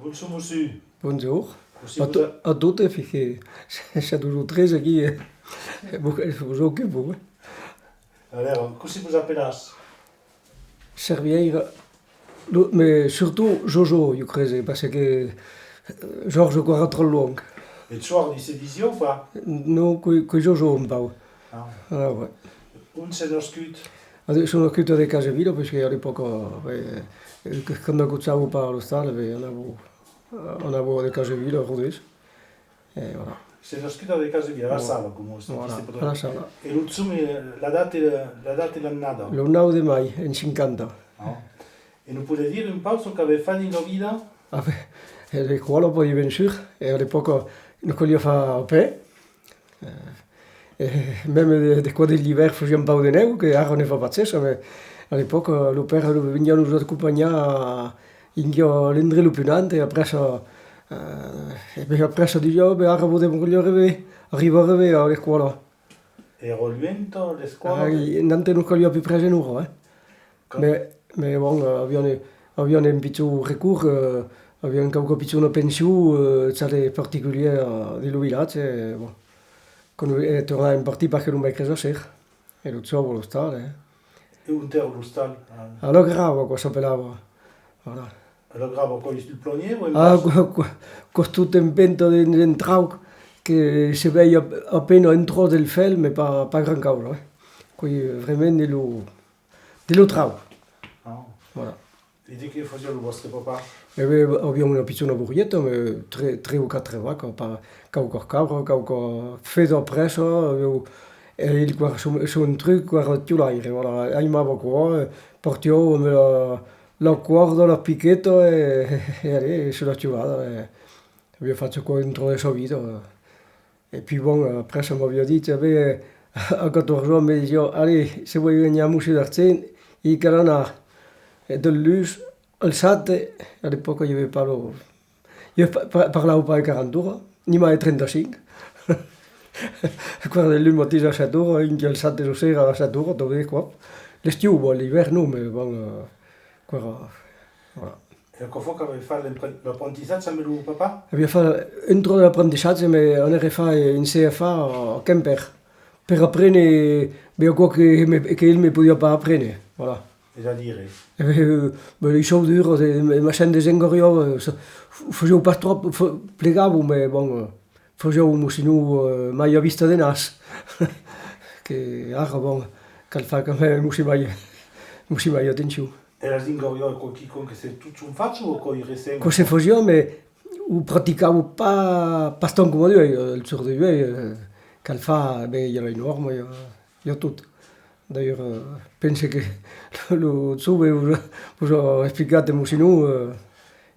Bonjour monsieur. Bonjour. Aussi vous a- A tutti, perché c'è toujours très qui vous occupe, oui. Alors, comment vous appelez? Servière, mais surtout Jojo, je crois, parce que Georges corre trop loin. Et le soir, il s'est dit ou pas? Non, que Jojo un po'. Ah. Ah, ouais. On s'est nascut. Adesso sono chiuso di Casevino perché all'epoca, quando cominciavo a parlare allo stadio, andavo di Casevino a Rodez. E voilà. C'est nascut avec Casemir, à la Ouais. salle, comme on s'est Voilà, dit. alla sala. Et l'ultime, la date de l'annata. Lo 9 di maio, in 50. Ah. Et nous pouvons dire un peu ce qu'avait fait dans la vida? Le scuola poi ven sur e all'epoca non voglio fare a pe. Même de quoi de l'hiver faisait un peu de neu, que ara ne fa pazzesco, mais all'epoca lo père lo venia nos accompagnar in l'endre lo punante e après ça après ça dice beh ara potevo arrivare a scuola. Et reluento, le scuola? Nante non voglio più prese nulla, mais bon, abbiamo un piccolo recours, abbiamo anche una pensione, particolare di villaggio, e bon. Quando è tornato in partita perché non mi ha preso a sé, e lo so, lo stare. Et un terre l'hostal? Allora grava, cosa sapeva. Voilà. Alors, grave, quoi, il plonier ou un Ah, passe? con tutto impento di entrare, che si vede appena entrato del film, ma pas gran causa, eh. Qui veramente lo trau. Ah. Voilà. Et di che faceva il vostro papà? E abbiamo una piccola burrietta, ma tre o quattro vacche, qualche cabra, qualche feta presso, e il su un truc, guarda, più l'aria, voilà, aimava qua, partiamo, la corda, la picchetta e sulla ciurata, e abbiamo fatto qua dentro la sua vita. E poi bon, presso mi aveva detto, beh, a 14 anni mi diceva, allez, se vuoi veniamo su d'Arzén, i canana, e dell'us, alzate, all'epoca io parlavo pas 40 ore, ni mai 35. Guarda, lui mi dice a 7 ore, in alzate la sera a 7 ore, dove qua. L'estiu, l'inverno, ma bon, guarda, voilà. E che fu che avevi fatto l'apprentissage avec le papa? Abbiamo fatto entro l'apprendissaggio, ma on era fatto in CFA a Kemper, per apprendere quello che il mi poteva pas apprendere, voilà. C'est-à-dire? I show duro, ma scende io facevo pas troppo, plegavo, ma bon, facevo sino mai vista di nas, che ara bon, che fa che me musi mai attenzione. E la zingorio con chi con che se tutto un faccio o con i resegni? Cosa facevo, ma praticavo pas tant come lui, il giorno di lui, che fa, beh, era enorme, io tutto. D'ailleurs, penso che lo sube us ho spiegato musinu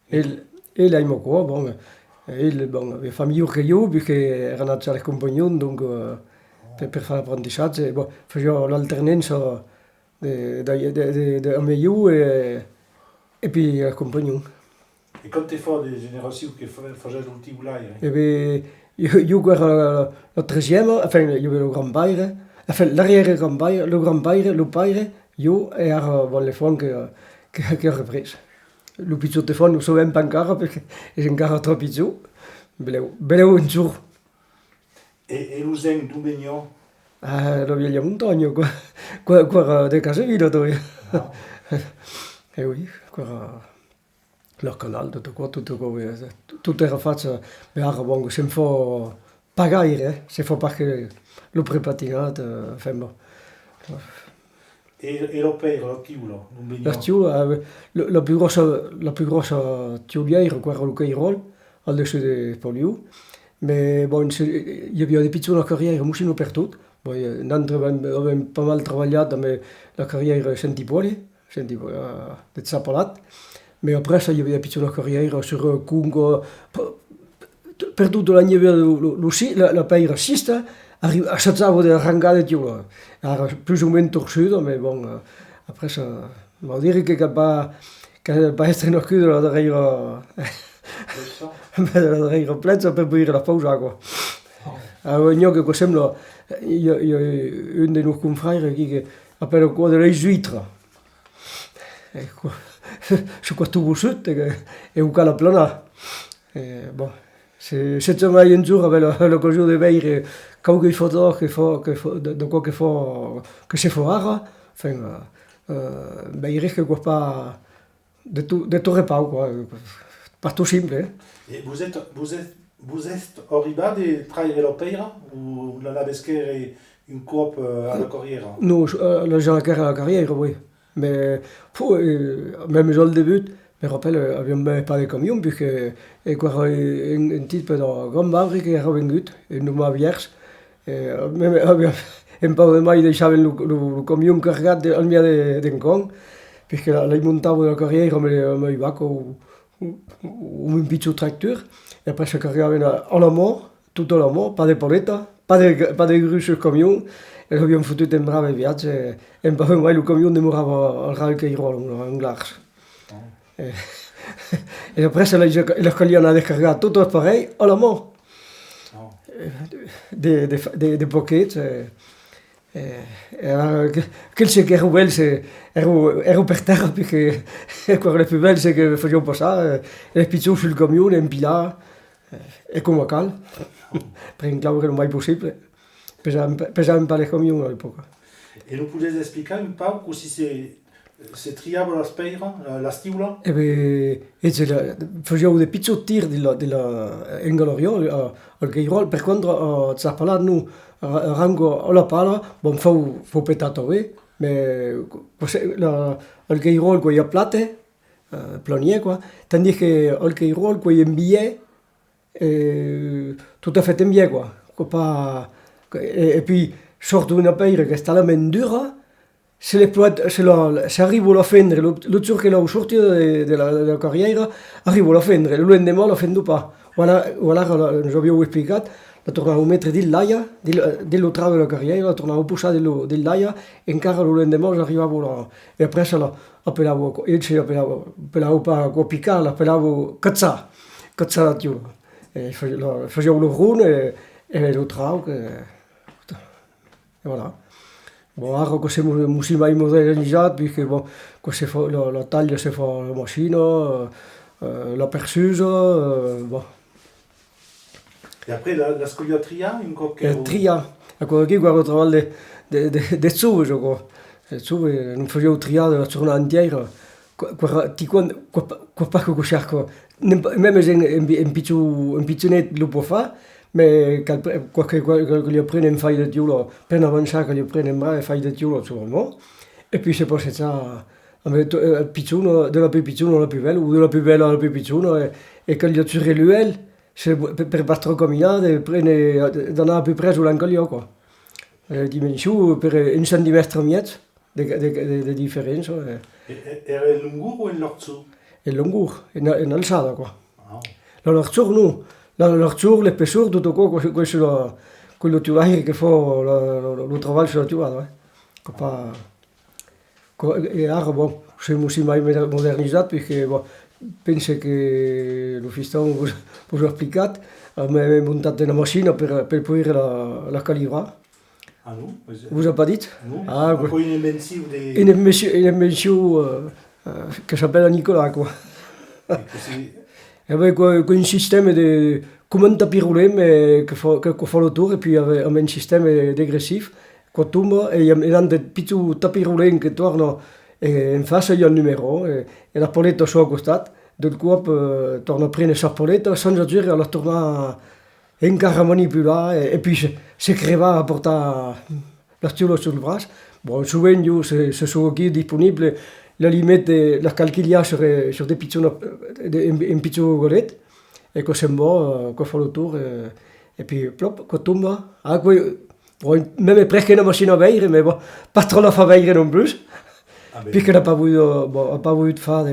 e aimo qua, bon, bon, aveva fa miglior che io perché era nato alle compagnon, donc per fare l'apprendissaggio, bon, facevo l'alternanza a me io e poi al compagnon. E quand t'es fort des générations qui faisaient l'ultimo l'air? E beh, io ero la tredicesima, enfin, io ero il grand-père, enfin, l'arrière-grand-père, le père, io ero le fon che ho ripreso. Lo piccolo telefono non so ben ancora perché è ancora troppo piccolo, bello un giorno. E l'usen du mignon? Lo vieglio Antonio, qua di Casevino dove. E oui, qua leur canal, tutto qua, tutto era fatto, ma era buono, se fa pagare, se fa perché l'ho prepatinato, fermo. E lo père, lo chiulo, du mignon? L'artiù, la più grossa tiuliera, quello che era, adesso di Poliu, ma bon, io avevo di piccola carriera, musino per tutto, poi avevo pas mal lavorato, ma la carriera senti poli, di Zappalat, ma après io avevo di piccola carriera sur Congo, per tutto l'anno la paira sista, assaggiavo di arrancare di là, era più o meno torcido, ma bon, après ça, ma dire che va essere una chiusa da arriva plezza per bere la pausa qua. Allora, che sembra, io un dei nostri confrères che appena qua delle huîtres. Ecco, su questo bussetto che è un cala plana. Bon, c'est mai un jour avec l'occasion de veure qualque foto de quoi que se fa ara, enfin, veure que quoi pas de tout repau, quoi, pas tout simple, hein. Et vous êtes arrivé de travailler l'opéra ou la pesquer une coupe à la carrière? Nous, j'ai la carrière, oui. Mais même au début, je me rappelle, aviam pas de camion, puisque era un type de gran barri que era vengut, en una viers, en pau de mai deixaven el camió carregat al dia d'encon, puisque l'he muntava de la carriera amb el vaco un pitjor tractor, i après se carregaven a la mà, tot a la mà, pas de paleta, pas de grus al camió, e l'havíem fotut en brave viatge, en pau de mai el camió demorava al ral que hi rola, en glars. E après les calien a descarregat tot el parell a la mà, de poquets, aquells que ero bells ero per terra, perché quan les plus belles que faciam passar, els pitjors sul camió, empilar, com a cal, per incloure el mai possible. Pesaven pas les camions a l'època. Et nous pouvez expliquer un peu comment se triava la speira, la stiula? E beh, facevo dei piccoli tir in galleria al Gairol, per quando a Zappalat nu rango alla pala, bon fau petato bé, ma al Gairol quan hi ha plate, planier, quoi, tandis que al Gairol quan hi ha billet, tot a fet en billet, quoi. E puis sort una peira que està la mendura, se arrivo a fendre, lo giorno che l'ho sortito della carriera, arrivo a fendre, lo l'endemà la fendo pas. Voilà, ens abbiamo spiegato, la tornavo a mettere di l'aia, dello travo della carriera, la tornavo a pussare dell'aia, e encara lo l'endemà arrivavo là. E après la appellavo, appellavo pas a piccare, l'appellavo cazzà la tiura. E facevo lo rune e lo travo, e voilà. Bon, ara que se musí mai modernitzat, perquè bon, la talla se fa a la macina, la persusa, bon. Et après la scogliatria, un cop che... Tria, ecco qui guardo treball de zuve, quoi. Zuve non facevo triare la giornata intera, qua pacco che cerco, même un piccionet lo può fare, mais qualche gli prende in fai da giulo, per avanzare che gli prende in mare fai da giulo solo, e poi se passa il picciuno, della più picciuno alla più bella, o della più bella alla più picciuno, e che gli attira l'uel, per battere camminare, prende da più preso l'ancaglio, qua. Dimensione per un centimetro e mezzo di differenza. Era il lungur o il lorzu? Il lungur, in alzata, qua. La lorzur no. La lorzur, l'espessore, tutto qua, quello tiraio che fa lo travaglio sulla tirata, E ara, bon, se musí mai modernitzat, perché penso che l'ufficio vos ho explicat, m'he muntat una macchina per poder la calibrar. Ah, no? Vos ho pas dit? No, ah, poi un'invenzione di... Un'invenzione che s'appella Nicolas, quoi. Avec un système de comme un tapis roulé, mais que fa le tour, et puis avec un système dégressif, qu'on tombe, et il y a des petits tapis roulés qui tournent, et en face il y a un numéro, et la palette sur le costat, del cop torna a prendre sa palette, sans agir, et la torna encara manipular, et puis se creva a portar l'article sur le bras. Bon, souvent, ce sont aquí disponibles, la limite, la calquilia sur des petits, un petit golet, et que se'n va, que fa le tour, et puis, plop, que tombe. Ah, bon, même presque une machine à veille, mais bon, pas trop la fa veille non plus, puisqu'elle n'a pas voulu faire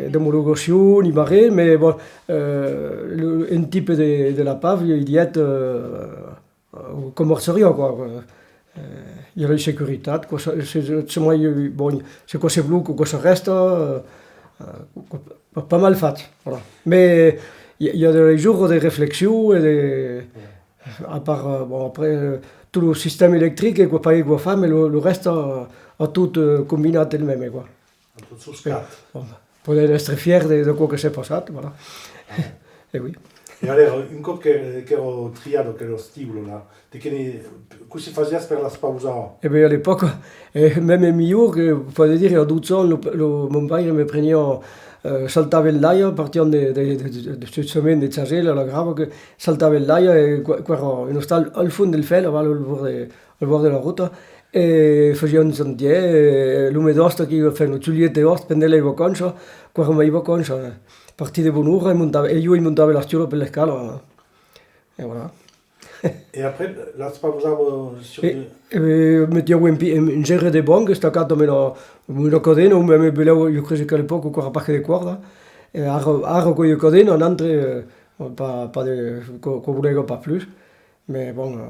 d'homologation ni barrer, mais bon, un type de la pave, il y est commerceria, quoi. Il y a la sécurité, c'est quoi c'est bleu, quoi ça reste, pas mal fait. Voilà. Mais il y a des jours de réflexion, et à part, bon, après, tout le système électrique, quoi, pas quoi faire, mais le reste a tout combiné elle-même, quoi. Tout sous scap. poder essere fier de quello che si è passato, voilà. E oui. E allora, un cop che ero triato, che ero stivolo là, cosa facevi per la spausa? E beh, all'epoca, même mieux che, puoi dire, a 12 ans, mon père me prenia, saltava l'aia, partion de cette semaine de Chazelle, la grave, que saltava l'aia e uno sta al fondo del felo, al bord della ruta, e faceva un sentier, l'umedosta che io facevo, Giuliette Ost, prendeva le vacanze, quando mi vacanze, partì di buon'ora e io montavo la sciola per le scale, e voilà. E après, la spausavo sur... Mettevo in genere di banche, staccato una cadena, mi bello, io credo che all'epoca ancora pacche di corda, e aro con le cadena, un altro, pas de, qu'on voulait pas plus, mais bon...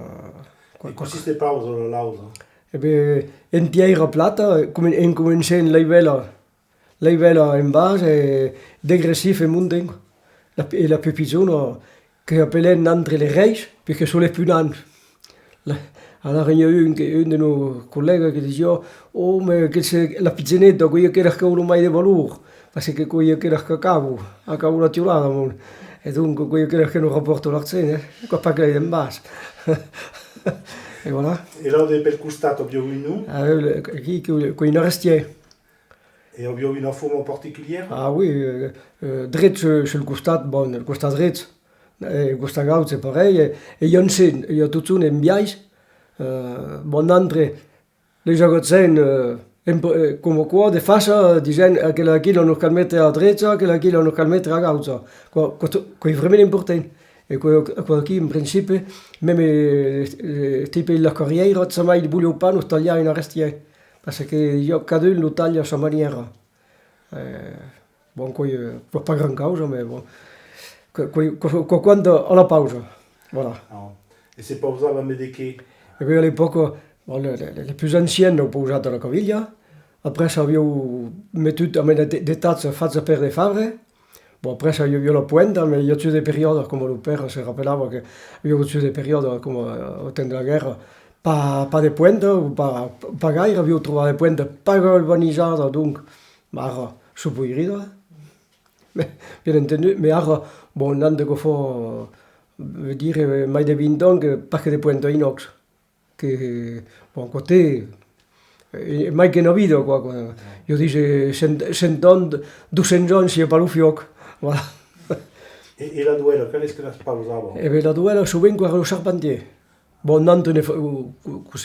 E così ste pausa la lausa? E beh, in tierra plata, incominciai in leivela in base, degressif e montagne, e la più piccina, che appelait un altro le reis, perché sono le più nane. Allora io un dei nostri colleghi che diceva, oh, ma che c'è la piccinetta, quella che era cavolo mai di valore, perché quella che era cavo, a cavolo la tiolata, e dunque quella che era che non rapporta l'azione, qua pagare in base. E voilà. E allora per costato abbiamo un Qui in restier. E abbiamo una forma particolare? Ah oui, dret sul costat, bon, el costat dret, il costat gaut c'est pareil, e io ho tutto un biais, bon altre, le jagatzen, come qua, de fassa, dicen che la chilo non cal mettere a dreta, che la chilo non cal mettere a gauza, quei vraiment important. E quello qui in principio, même tipo la carriera, se mai il buio pan, lo tagliare in restier, perché io cadun lo taglio a sua maniera. Bon, pas gran causa, mais bon, quando alla pausa, voilà. No. E se pausava me di che? E poi all'epoca, bon, le più anziane ho pausato la caviglia, après avevo mettuto a me des tazze fatte per le favre. Bon, après ça, il y a eu la pointe, mais il y a eu des périodes, comme le père se rappelava, qu'il y a eu des périodes, comme au temps de la guerre, pas de pointe, pas gaire, avevo trovato des pointes pas galvanisate, donc, ara, subirida, bien entendu, mais ara, bon, nante che fa, dire, mai de 20 ans, que pas que de pointe inox, que, bon, côté, mai che no vido, quoi, io dice, 100 ans, 200 ans, si è pas lo fioc. Voilà. E la duela, qual è che la spausava? E la duela sovint qua lo Charpentier. Bon, nanto ne che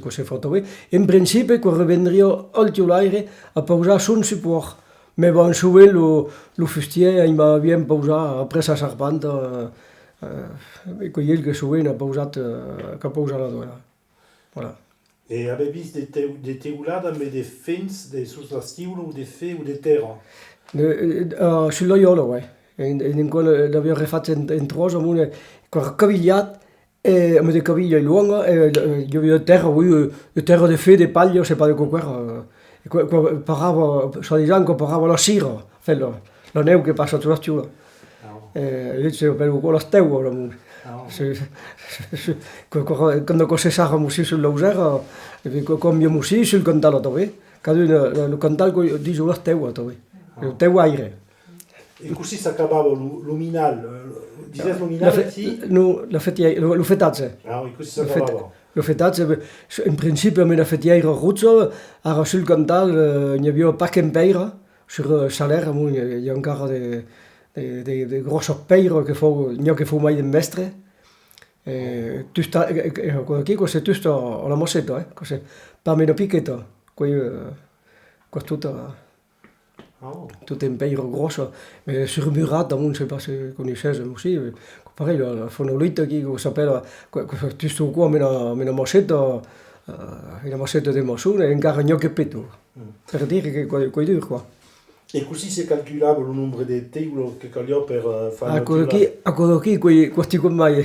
si fa trobar. In principi, quan vendria al tiolaire a pausar son support. Mais bon, sovint lo fustier il m'a bien pausar après sa Charpenta, quell que sovint ha pausat, que ha pausat la duela. Voilà. E avevi de teulada, mais de fins, de sus la stiulo, o de fe, o de terra? Sulla Iola, ouais. In quello l'abbiamo rifatto in trosa, cavigliat, e a me de caviglia in lunga, e io avevo terra, oui, terra de fe, de paglia, se pas de coquera. Parava, soi-disant, parava la sira, la neu che passa sulla stiula. Io dicevo, per con la steua, quando si sa musì sulla usera, come mio musì sul cantale dove, cada lo cantale di sulla steua dove. Teu aire. E così si accabava luminal, dices luminal, sì? No, lo fetazze. Ah, e così si accabava. Lo fetazze, in principio me la fetiera ruzzo, ara sul cantal, ne aveva pas qu'un peira, sur Salerno, il y a ancora des grosses peira che fu mai del mestre. Qui, c'est tout alla mossetta, così, pas meno picchetta, qua tutta... Oh. Tout un peiro grosso, mais sur Murat, dans je sais pas si vous connaissez aussi, pareil, la fonolite qui s'appelle, tu sais quoi, mais la moschetta di Mossul è un caragno che petto, per dire che è duro qua. E così si calcolava il numero di teule che cagliò per fare a quello qui, questi con mai,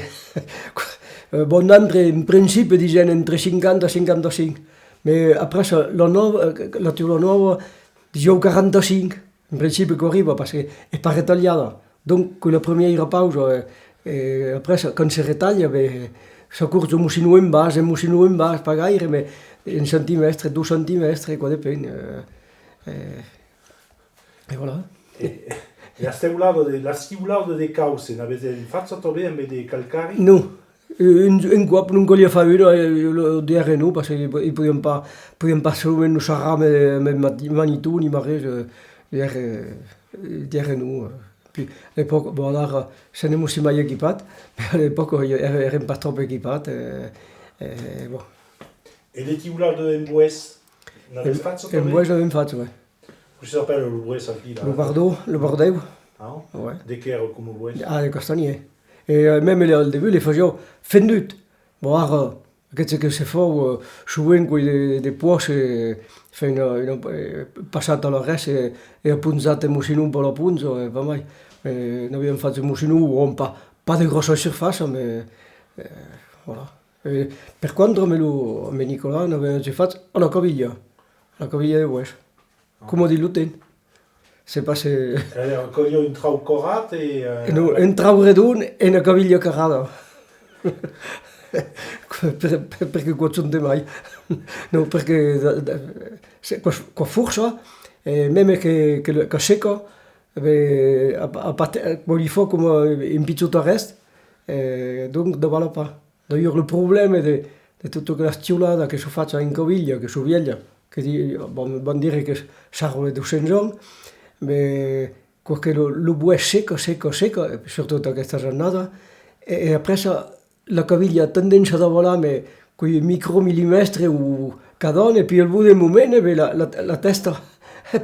bon andre in principio dicono entre 50 e 55, ma après la teula nuova, dicevo 45, in principio che arriva, perché è pas retagliata. Donc, con la première pausa, après, quand si retaglia, s'accorge un musino in base, pas gaire, ma un centimestre, 2 centimetri, qua dipende. E voilà. E l'astiulado de cause, n'avete fatto trover invece di calcari? Non, un cop non volia fare uno, lo dire no, parce que podíem pas seulement nous charrer med Manitou ni res, dire no. Puis à l'époque, bon là, se n'hem si mai equipat, però a l'époque érem pas trop equipat, bon. E le tiulado en Bues, n'avete fatto E trover? moi l'avem fatto, ouais. Come si appelle le Bues aquí? Le Bordeu, Ah, ouais. de che era come Bues? Ah, les castagniers. Et même au début, les faisaient fendut. Bon, alors, qu'est-ce que c'est fort, souvent, quand des poches, fait une passat à la res et punzat et moussinou pour la punzo, et pas mal. Nous avions fait moussinou, on pas de grosse surface, mais voilà. Et, per contre, mais Nicolas, nous avions fait à la cavilla de Ouest. Comme dit Lutin. C'est pas c'est. Coglio un trau corat e... No, un trau redon e una caviglia carrada. Perché qua sono di mai. No, perché qua forza, même che secca, bon, il faut comme un petit reste, donc ne va pas. D'ailleurs, le problème de toute la stiolada che si faccia in caviglia, che si veglia, che bon dire che sarà 200 ans, mais porque lo buè seco, surtout aquesta jornada, e après ça, la caviglia a tendència de volar mais quei micromillimestre o cadone, e puis al bout d'un moment, la testa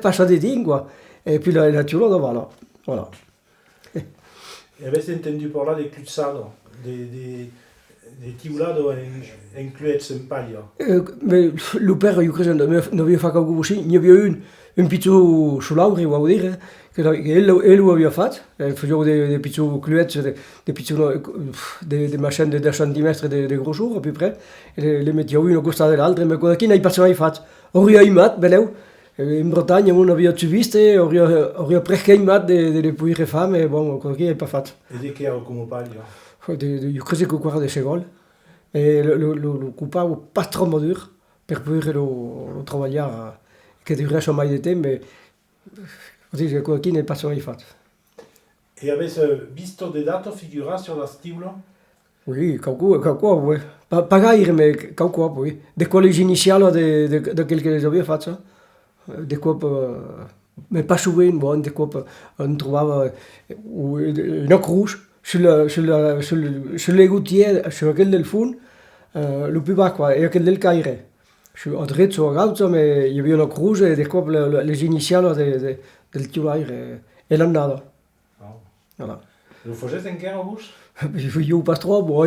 passa di lingua, e puis la tiulada va voilà. E avete entendu parlare di cluzzado, di tiulado incluets in paglia? Mais le père, io credo, non aveva fatto così, ne aveva un piccolo sulauri, vuol dire, che lui aveva fatto, faceva des piccoli cluettes, des piccoli, des machines de 10 cm de grossura, à peu près, et les metteva uno a costa dell'altro, ma quello che non passava mai fatto. Ora imat, beleu, in Bretagna non aveva più viste, ora presque imat de puire fa, ma bon, quello che non pas fatto. E di che era come paglia? Io credo che guarda de segol, e lo occupava pas trop madur, per poter lo travagliare, che durasse mai di tempo, così quello che non passava mai fatto. E avete visto dei dati figurati sulla stiola? Oui, qualcosa, oui. Pas gaire, mais qualcosa, oui. De quoi les initiales de quel que les aveva fatto, de quoi, mais pas souvent, bon, de quoi on trovava una cruz sur les gouttières, sur aquel del fond, le plus bas, quoi, et aquel del caire. A dret o a gauza, mais il y avait una cruz et de quoi les initiales del tiulaire, et l'annada. Voilà. Lo facete encara vos? Io pas trop, bon,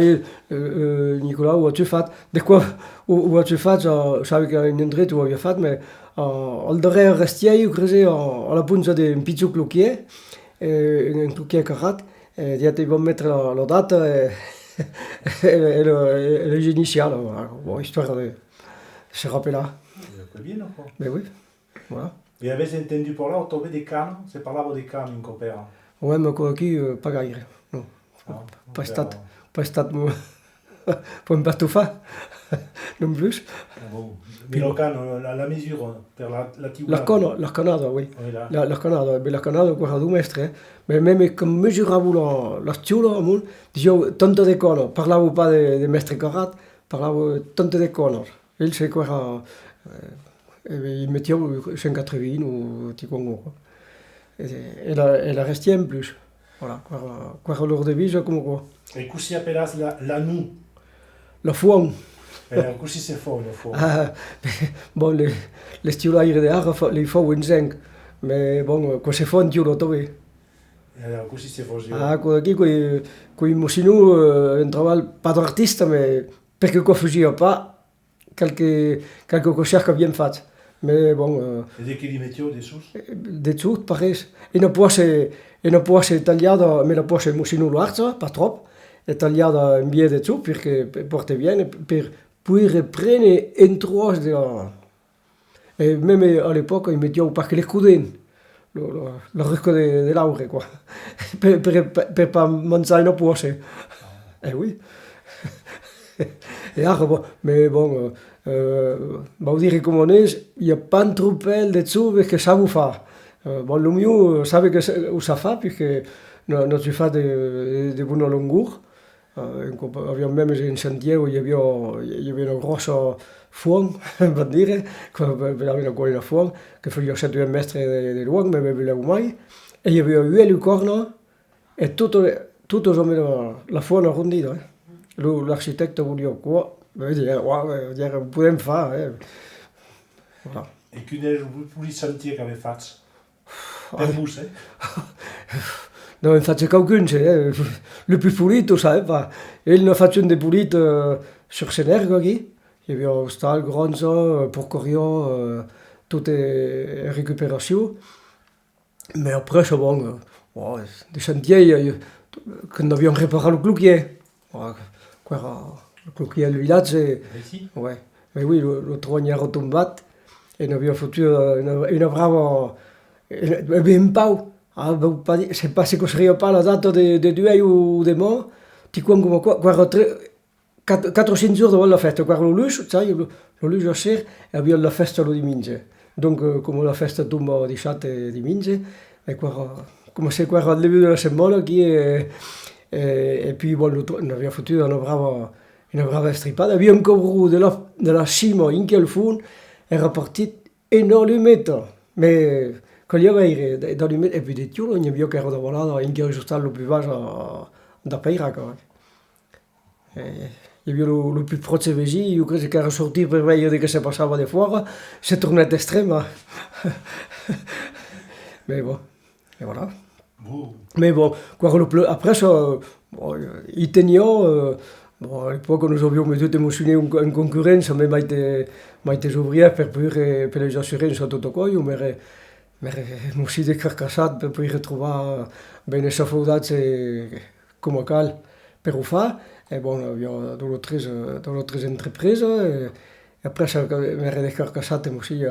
Nicolas, ho fatto, de quoi ho fatto, sabe che in dret ho fatto, mais al darrere restier, io credo, alla punta di un piccolo cloquier, un cloquier carrat, e ti va mettere la data e les initiales, bon, histoire de se rappeler. C'est bien, quoi. Ben oui, voilà. E avete entendu parlare o trovato dei cani? Se parlavo dei cani in Copera? Ouais, mais quoi qui, pas gaire, non. Pas stato, pas un bastoufa, non plus. Bon. Mais le cano, la misura per la tiulada? L'arcanada, oui. Oui, là. L'arcanada, qua 2 mestre, mais même comme mesuravo la stiola, dicevo tanto de cono, parlavo pas de mestre carat, parlavo tanto de cono. Il se qua, il mettevo 180 ou ticongo. Et la restait en plus. Voilà, qua l'heure de vie, comme quoi. E così appelas la nu? La foin. Così si fa la foin? Bon, les stiulaires d'art, les font en 5. Mais bon, quand c'est font, tu l'as trouvé. Così si fa. Ah, qui, quand imaginons un travail, pas d'artiste, mais perché quoi faisait pas, quelque chose que bien fait. Mais bon... E di che li mettevo dei sus? De tout, pareil. E non può essere tagliata, me la può essere musino larga, pas trop, e tagliata in via de tout, perché porta bene, per poi riprendere in trois de la... E même à l'époque, ils mettevo perché le cuden, le ricco de laure, quoi. Per pas mangiare non può essere. Oui. Ja, mais bon, va dire com on és, hi ha pas un tropel de xubes que s'ha bufat. Bon, le mieux, savez que où ça fait, puisque nous tu fais de bonnes longueurs. Aviam même in Santiago hi havia una grossa foong, wat dire, per avere una foong, che io stato il mestre de luogo, mi avevo mai, e hi havia uel i corno, e tutto la foong arrondida. L'architetto volia qua, ho podem fare. Voilà. E quin és el plus sentier que avez fatz? Per vos, No, en faccio qualcuno, le più pulito, sai, va. E ne faccio un de pulito sur Senergo qui. Il y avait Stal, Gronzo, Porcorio, toute récupération. Mais après, c'est bon, des chantiers, quand nous avions réparé le clouquier. Le clouquier du village, Ici? ouais. Mais oui, le trogne est retombé. Et nous avions foutu une brave, un pau. Se passi coseria pas la data de duei o de mo, ti quando qua 400 jours devant la festa, qua lo luce, sai, lo luce a ser e abbiamo la festa lo diminge. Donc come la festa tomba 17 diminge, e qua come se qua al début de la settimana qui e puis bon, on aveva fottuto una brava stripata, abbiamo un cobru della cima in quel fond era partit enormement, mais quand il y avait dans les et puis des tuiles, il y avait qu'à voilà in quel juste le plus bas da Peira quoi. Il y avait le plus proche de Végy, il y a qu'à ressortir pour voir ce que se passava des fois, c'est tourné extrême. Mais bon, et voilà. Mais bon, quoi le plus après ça, bon, il tenait bon, à l'époque, nous avions tout émotionné une concurrence, mais m'aites ouvrier per les assurances a tutto quoi, mais aussi de carcassat per poi retrouver bene safoudats come cal per ho fa. Et bon, abbiamo d'autres entreprises. Et après, m'era de carcassat aussi,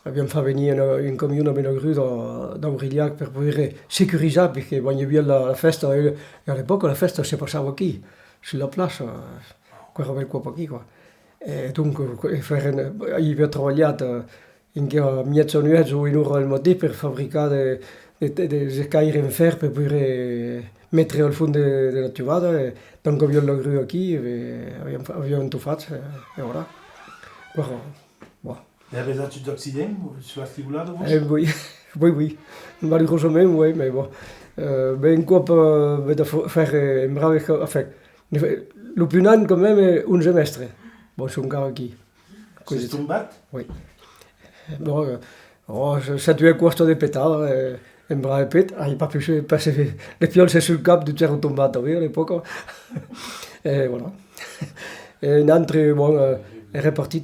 abbiamo fait venir une commune a Benogru d'Aurillac per poter sécuriser, perché bon, il y avait la festa, et à l'époque, la festa se passava qui, sur la place, qua avait quoi pas qui, quoi. Et donc, il avait travaillé in mezzo o in ora al matí per fabbricare des cailles en fer per poter mettere al fond de la tubada. E donc abbiamo la grue qui, abbiamo tout fait, et voilà. Bon. Il y avait des études d'accident sur la stimulade? Oui, malheureusement, oui, mais bon. Ben quoi de faire un brave, enfin, le plus an quand même un semestre. Bon, je suis encore aquí. C'est tombé? Oui. Bon, ça tuait costo de pétard, un bras de pète, il pas pu passer les pioles sur le cap du terre tombé à l'époque. Et voilà. Et une autre, bon, est repartie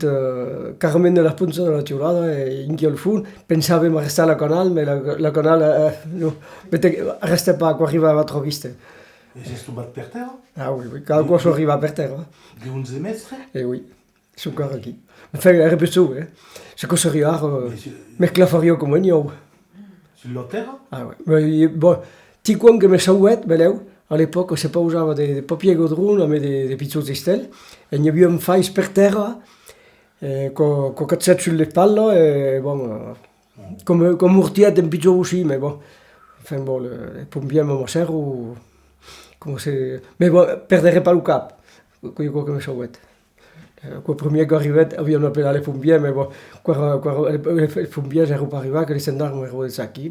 carrément de la punta de la tiurada, et in quel fond, pensava rester à la canal, mais la canal, non, restait pas, quoi, arrivava trop vite. Et c'est tombé per terre? Ah oui, cada cosa arriva per terra. De un semestre? Eh oui, sono ancora qui. Enfin, era più su, se cosa arrivare, me clafario come io. Sulla terra? Ah oui, mais bon, ti quan que me sauet, beleu, à l'époque, se pas usava de papier godron, mais de pizzos d'estel, e ne havia un fais per terra, co cazzet sulle spalle, e bon, come urtiet un pizzò aussi, mais bon, enfin bon, le pompier me serro, come se, mais bon, perdere pas le cap, quello che me sauet. Quand premier arrivé, aviam appelé les pompiers, mais bon, quand les pompiers sont arrivés, que les gendarmes sont venus ici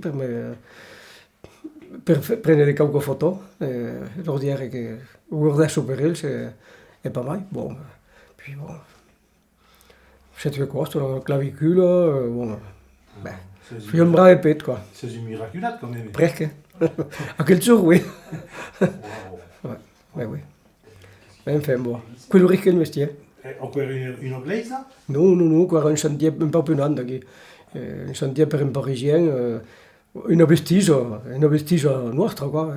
pour prendre quelques photos, leur dire que guardar su péril, c'est pas mal. Bon, puis bon, c'est tué quoi, sur la clavicule, bon, ben, c'est un bras épais, quoi. C'est une miraculade quand même. Presque. À quel jour, oui. Ouais, oui. Enfin, bon, quello ricco il mestiere. Ancora une anglaise? Non, ancora un chantier un po' più grande qui. Un chantier per un parisien, una vestige nostra, quoi.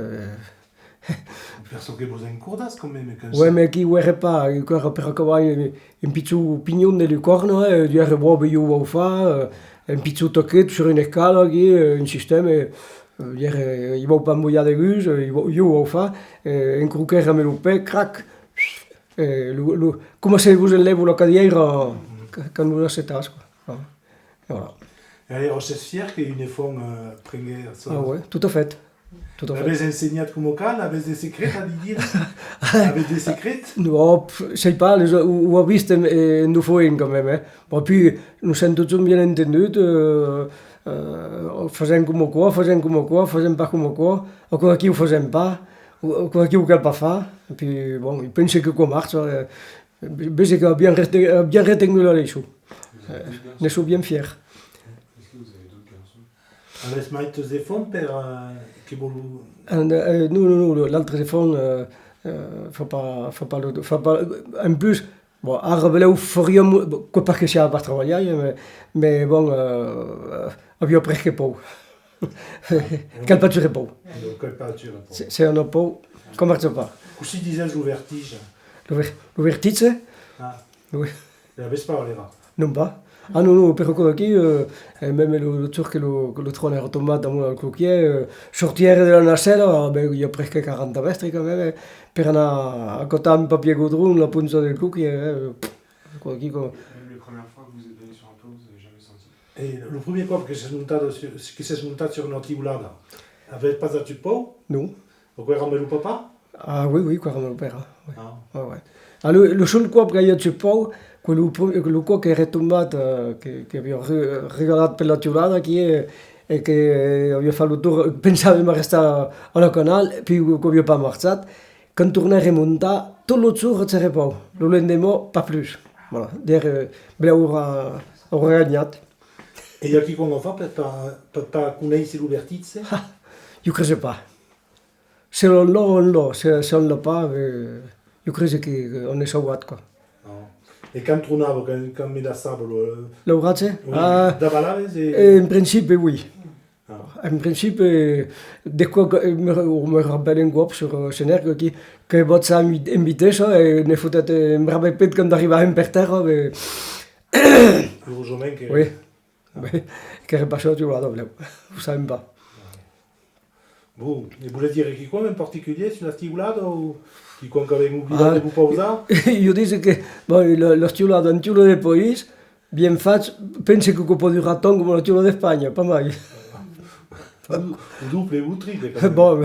Penso che vous en cordas quand même. Ouais, mais qui ouais pas, ancora per acabare un piccolo pignon del corno, di era proprio io fa, un piccolo tocchetto sur une scala qui, un système, il va pas mouiller de gus, io fa, un croquet a me pe, crac. Come se vous enlève la carrière quand vous la setaz, quoi. Voilà. Alors, c'est fier qu'une fois prengue ça. Ah ouais, tout à fait. Tout à fait. L'avez enseigné comme cal, l'avez des secrets à lui dire? Avez des secrets? No, sei pas, ho vist no foin quand même. Bon, puis nous sommes tous bien entendus, faisant comme quoi, faisant pas comme quoi, encore qui ho faisant pas, encore qui ho cal pas fa. Et puis bon, je pense que ça marche. Je que bien retenu la leçon. Ne suis bien fier. Est-ce que vous avez d'autres garçons? Avez mai des fonds per que vous... Non, l'altre téléphone, faut pas, en plus, bon, ara veleu faríem, que pas que xa pas traballar, mais bon, havia presque pou. Quel pas tu réponds? Quel pas tu réponds? C'est un pou, comment ça pas? Aussi disais le vertige. Le vertige? Ah, Oui. l'avez pas les rats. Non pas. Ah non, per aquí, même le tour que le trône automate dans le coquille, sortir de la nacelle, ben, il y a presque 40 mètres quand même, per anar a cotar un papier goudron, la punta del coquille, Même les premières fois que vous êtes allé sur un toit, vous n'avez jamais senti? Et le premier coup que s'est monté sur notre tiboulada, avait pas à tu pot? Non. Ou quoi, ramène le papa? Ah oui, qua me l'opera. Oui. Ah. Ah, ouais. Ah, le seul cop que hi ha Chupou, quello cop che è retombato, che abbiamo regalato per la giornata aquí, e che abbiamo fatto il tour, pensavamo a restare al canale, poi che abbiamo pas marciato, quand tornai a remuntar, tot l'autre jour c'era Pau, le lendemain, pas plus. Voilà, der aura gagnat. Et il y a qui qu'on fa per pas connaître l'ouvertitze? Io credo pas. Se on l'a, se on l'a pas, io credo che on est sauvat, quoi. E quand tronava, quand mi lasciava L'auratge? oui, Ah, davalaves e... in principe, oui. Ah. En principe, de quoi me rappelle un cop sur Senergue que vaig inviter ça et ne foutait me rappelle pas quand arrivàvem per terra, mais Heureusement que... oui, que repassó tu la doble, vous savez pas. Bon, et vous voulez dire qui quoi en particulier sur la tiboulada ou qui quoi qu'avait oublié de vous pausa? Io dice che bon, lo stiulato un tiulo del país, bien fait, pense que può durar tant come lo tiulo d'Espagna, pas mal. Double et ou triple. Bon,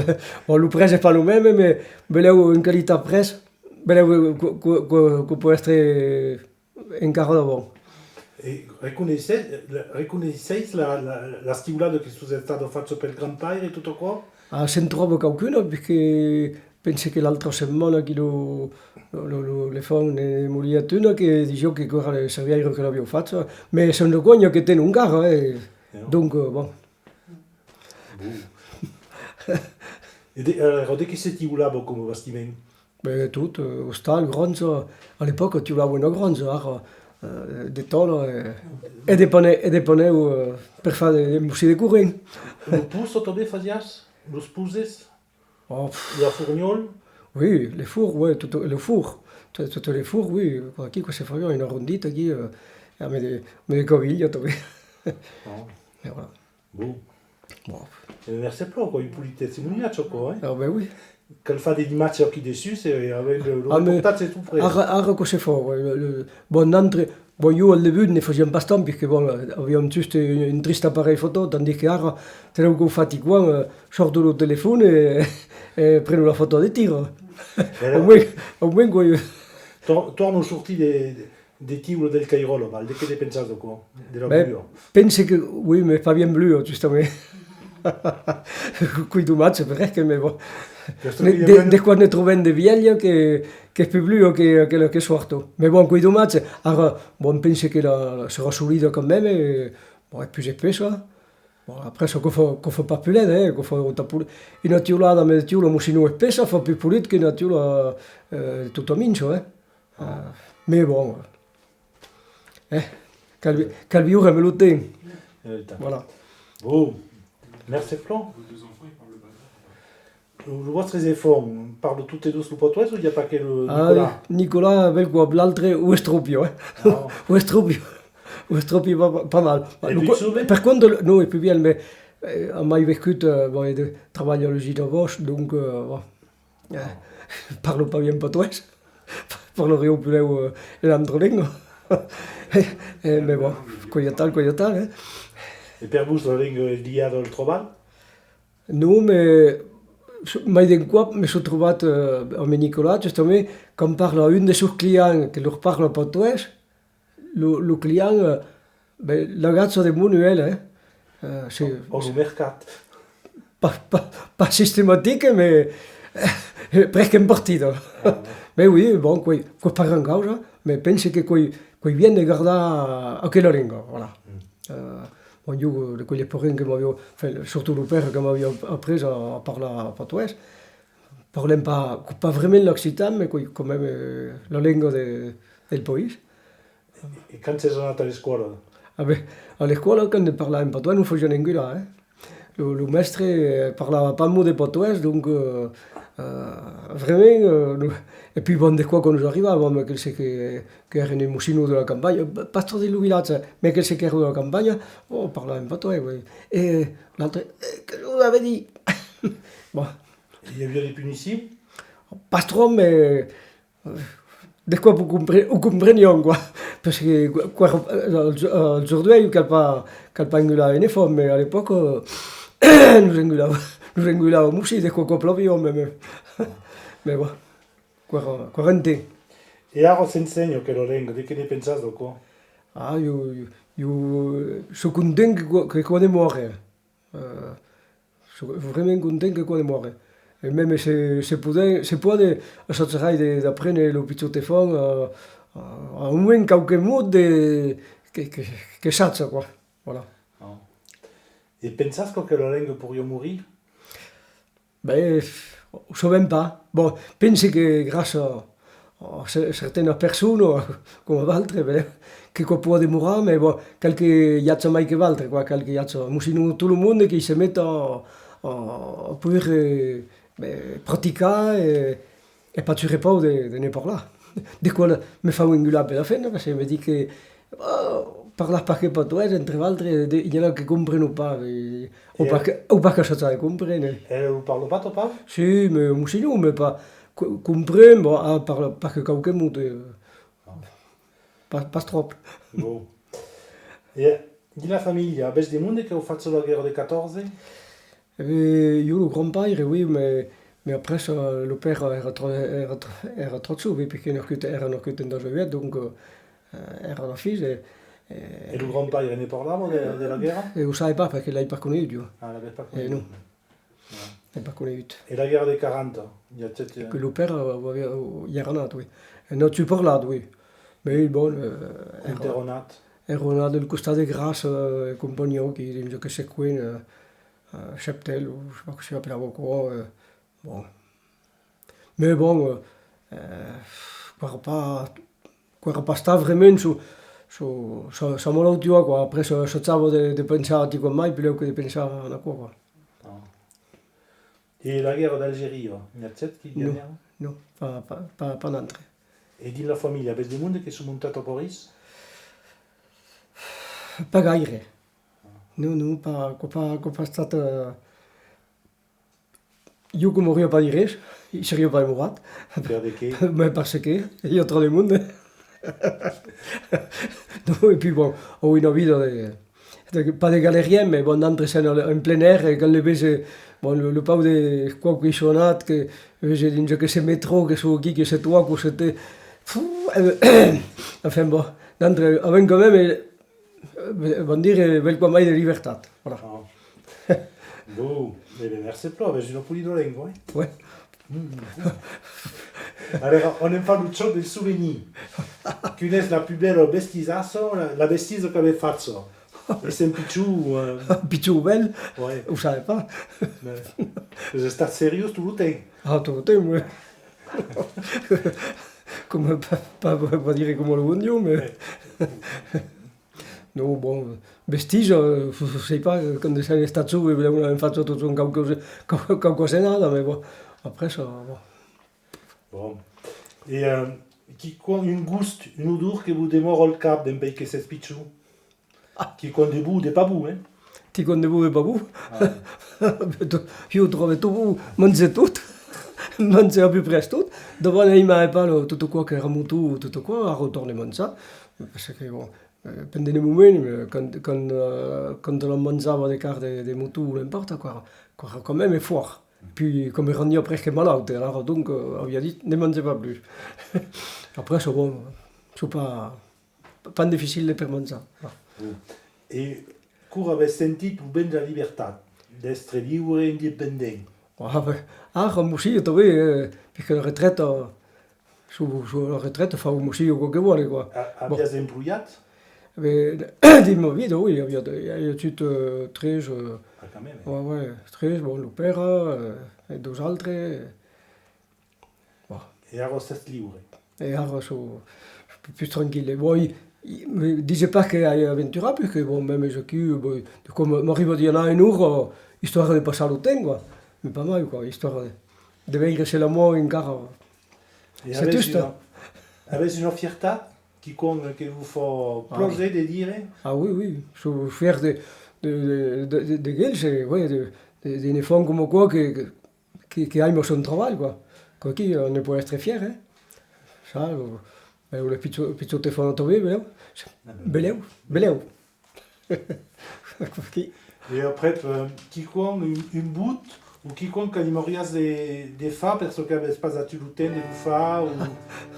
le près c'est pas le même, mais beleu en qualité presse, beleu que peut être encara de bon. Et reconnaissez la stimulada che è stata fatta per il Gran Paire e tutto qua? Ah, se ne trova qualcuno, perché penso che l'altra settimana che le fanno una mogliatura che dice che ancora le servire che l'abbiamo fatto, ma sono cogno che tiene un carro, dunque, bon. Alors, dès que c'est tiboulaba come bastimento? Beh, tutto, stal, gronzo, all'epoca ti volavo una gronzo, di tono e deponevo per fare le mussi di current. Le pouce, també fazias? Los pouces? Oh, La fourgnole? oui, les fours, oui, tout le four. Tutte le four, oui, qui queste fogliole, una rondita qui, me le caviglia, també. No. E voilà. Bon. Bon. Merci pas, quoi, une politesse simuniaccio, quoi, Ah, ben oui. Qu'elle fa des immagini qui dessus, c'est avec le reportage, c'est tout prêt. Ara cose fa, bon, n'entre, bon, io al debut ne facevo bastant, perché bon, abbiamo giusto un triste appareil photo, tandis che ara, tenevo che fatti qua, sorto il telefono e prendo la foto di tiro. Au moins, quoi. Torno sorti des tirs del Cairolo, Val, de che hai pensato qua? Della Blue? Penso che, oui, mais pas bien bleu, giustamente. Qui tu mazzo, perché me bon. De quan ne trobem de vieille che è più blu che sorto. Mais bon, qui tu mazzo, ara, bon, penso che sarà solida quand même, et bon, è più spessa. Bon, après, ça qu'on fait pas plus laide, qu'on fait una tiulada med tiulo musino spessa fa più pulit che una tiula tutto mincio, Mais bon, calviure me lo ten. Voilà. Bon, merci Flan. Vos deux enfants, ils parlent le breton? Le vostre efforts, parle tutte e due sul portoghese o il n'y a pas que le Nicolas? Nicolas, avec quoi, l'altre, ou Estropio, Ou Estropio, pas mal. Per contre, non, è più bien, mais ha mai vécut, bon, travaille à l'usine de Bosch, donc, bon, parlo pas bien portoghese. Parlerò più l'altro lingua. Mais bon, quoi tal, E per vos la lingua è liada al trobal? No, mai d'un cop me sono trobat a Menicola, justament, quan parla un dels seus clients que lor parla portuguès, lo client, la ragazza de Manuel, c'est O al mercat? pas sistematique, mais presque en partida. Mais oui, bon, quoi parla en causa, mais pense que quoi viene de guardar aquella lingua, voilà. Bon, io, de quelle porrin que m'avia, surtout le père que m'avia après a parlar portuguès, parlem pas vraiment l'occitan, mais quand même la lingua del país. E quand sei anat a l'escola? A l'escola, quand parlava en portuguès, non faisia ningú là, Le mestre parlava pas mot de portuguès, donc vraiment, et puis bon, de quoi quand nous arrivàvem, que sé que eren en mocino de la campanya, pas trop de l'huilatge, mais que sé que eren de la campanya, parlava en portuguès, oui. Et l'altre, que je vous avais dit. Bon. Hi havia des punicions? Pas trop, mais de quoi vous comprenions, quoi. Parce que aujourd'hui, cal pas engulava en effort, mais à l'époque, nous engulava aussi, de quoi plovions, mais bon, quarantaine. E ara s'ensegna aquella lingua, di che ne pensas de quoi? Ah, io sono contento che qua ne muore. Sono vraiment content che qua ne muore. Et même se puede s'attendre d'apprendre le petit téléphone à au moins quelques mots que sache, quoi. Voilà. Oh. E pensas que aquella lingua pourria mourir? Ben, ho savem pas. Bon, pense que grâce a certaines personnes, come altre, che qua può demorar, mais bon, qualche iazza mai che altre, quoi, qualche iazza, musino tout le monde qui se mette a poter praticar et pas tuer pas de n'importe là. De quoi me fa un engular per la fena, parce que me dit que parlar pas que portuguès, entre altres, il y en a qui comprennent pas, ou pas que ça de comprendre. Elle ne parle pas, ton père? Si, mais musino, mais pas comprendre, bon, parle pas que quelqu'un mot pas trop. Bon. E di la famiglia, avete dei mondi che ho fatto la guerra del 14? Io le grand-père, oui, mais après le père era trop sauvé, perché era nog in da Sovjet, donc era la fille. E il grand-père ne parlava della guerra? E lo sai pas, perché l'hai pas conosciuto. Ah, l'avais pas connu. Non, l'hai pas conosciuto. E la guerra del 40? Il y a peut-être... Que le père era nato, oui. E non ci parlato, oui. Mais bon, Interonat. era nato del costat de Grasse e compagnia, che seguono Cheptel, ou je sais pas comment ça s'appelle quoi. Bon. Mais bon, quoi pas sta vraiment sa malattia, quoi. Après, s'azzava de pensare di mai, più che di pensare a una cosa. E la guerra d'Algérie, il y a peut-être qui gagne? No, pas n'altre. E di la famiglia, avete dei mondi che sono montato a Paris? Pas gaire. No, pas stata... Io come voglio pas dire res, io seria pas morat. Per de che? Mais parce que io tra le monde. No, et puis bon, ho una vida pas de galérien, mais bon, d'entre en plein air, et quand le vese, bon, le pau de quoi qui sonat, que vese dins que se métro, que su aquí, que se toa, que se te... Enfin bon, d'entre, avant quand même, van dire vel qua mai de libertat. Voilà. Bon, merci pas, avete una pulita lingua, Ouais. Alors, on aime pas le show del souvenir. Quelle est la plus belle bestisazo, la bestise che avete fatto? E sei un picciù... Picciu bel, Ouais. ho sai pas. Sei stato serio tutto il tempo? Ah, tout le temps, ouais. Comme, pas dire comme le bon Dieu, mais... No, bon, vestige, je sais pas, quand sei stato su, abbiamo fatto tutto un qualcos'altro, mais bon, après ça, bon. Bon. Et qui compte une gouste, une odeur que vous démore le cap d'un pays que c'est picciù? Qui compte des bouts, des pas bouts, hein? Ti condevo e babù? Io trovo tutto, mangi tutto, mangi a più presto, dopo ne mai parlo tutto qua che era muto, tutto qua, a ritorno mangia, perché bon, pendant les moments, quand on mangiava des quarts de moto ou n'importe quoi, quand même est fort. Puis, comme il rendait presque malade, alors donc, on lui a dit, ne mangez pas plus. Après, c'est bon, c'est pas difficile de manger. E cum aveți sentit tu ben la libertà d'essere libre e indipendente? Come sì, perché la retraite, sulla retraite fa un museo quello che vuole, quoi. Aviați emploiat? Di ma vita, oui, il y a tout 13, Quand même. ouais, 13, bon, l'opera, et deux autres, E ara stai libre. et alors, plus tranquille. Bon, il me disait pas qu'il y a aventura, parce que, bon, même je qui, bon, comme m'arrive à dire un jour, histoire de passer le temps, quoi. Mais pas mal, quoi, histoire de vivre chez la mort encore. E C'est juste. Avete una fiertà che vi fa piacere di dire? Ah oui, je suis fier de Gil, c'est ouais, d'une femme comme quoi qui aime son travail, quoi. Quoi qui, on peut être fier, hein. Ça, le petit téléphone à tomber, beleu. E après, quiconque un but o quiconque animorias de fa perso che avesse pas atu il temps de lo fa o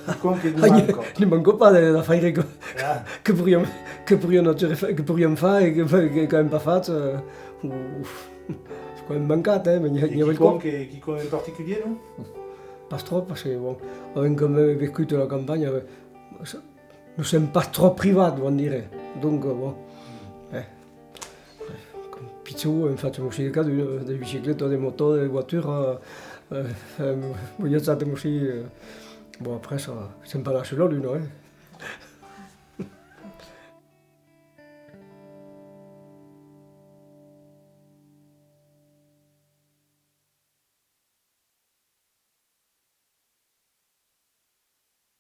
quiconque vi manca. Il manque pas de faire Ah, que pourrions faire et que quand même pas fait. C'est quand même manqué, hein, mais il y e avait le quoi. quiconque in particulier, non? Pas trop, parce que bon, on a quand même vécu de la campagne, nous sommes pas trop privés, on dirait. Donc bon, comme Pizzou, en fait, aussi le cas des bicyclettes, des motos, des voitures, il y a ça aussi. Bon après ça, c'est pas là, c'est là, lui, non?